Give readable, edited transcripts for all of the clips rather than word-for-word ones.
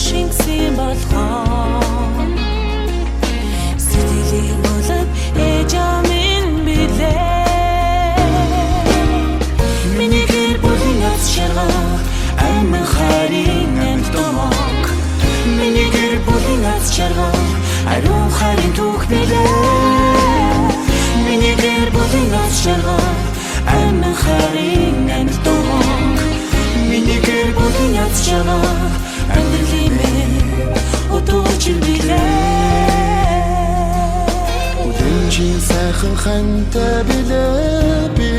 шингэсэн болгоо сэтгэлийн болов ээжамин билээ миний гэр бүлийн аз жаргал амин хайрын амт томог миний гэр бүлийн аз жаргал ариун хайрын түүх билээ миний гэр бүлийн аз жаргал амин хайрын амт томог миний гэр бүлийн аз жаргал амьдралын утууч билээ Удэнжин сайхан хантай билээ би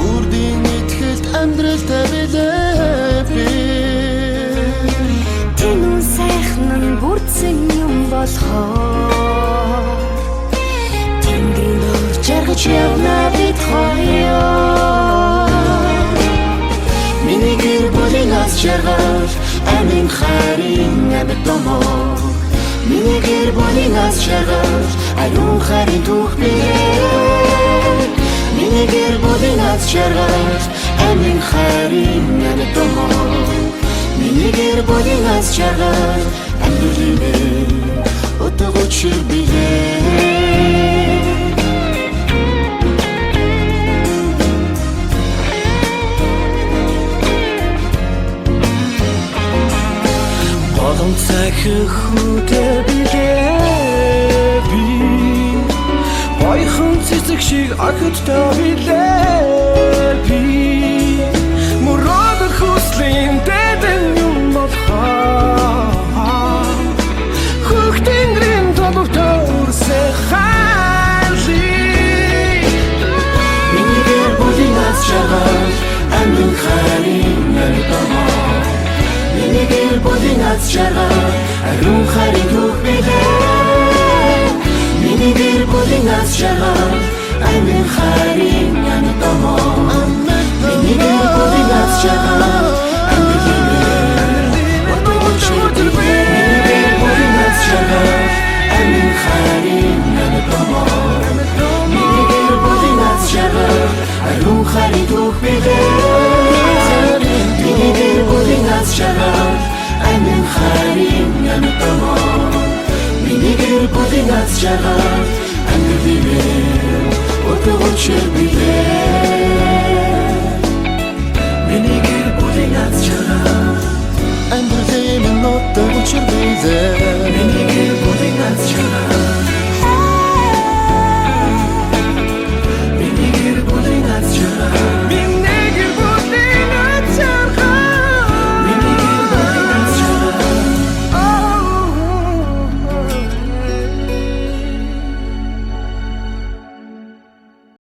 Үрдийн итгэлт амьдралтай билээ би Тэнүү сайхан нь бүрдсэн юм болохоор Тэнгэрийн өөр жаргаж явна бид хоёр Миний гэр бүлийн аз жаргал амин хайрын амт томог Миний гэр бүлийн аз жаргал ариун хайрын түүх билээ Миний гэр бүлийн аз жаргал амин хайрын амт томог Миний гэр бүлийн аз жаргал амьдралын утууч билээ Олон цахих хүтэй билээ би Бойхон цэцэг шиг ахидтай билээ би Мурад хүслийн дэдэн юм болохоо Хөхтэнгрийн толгой өрсө хайли Миний гэр бүлийн аз жаргал амин хайрын амт томог Миний гэр бүлийн аз жаргал ариун хайрын түүх билээ Миний гэр бүлийн аз жаргал амин хайрын амт томог Миний гэр бүлийн аз жаргал амьдралын утууч билээ Миний гэр бүлийн аз жаргал амин хайрын амт томог Миний гэр бүлийн аз жаргал ариун хайрын түүх билээ Миний гэр бүлийн аз жаргал амин хайрын амт томог Миний гэр бүлийн аз жаргал амьдралын утууч билээ Миний гэр бүлийн аз жаргал амьдралын утууч билээ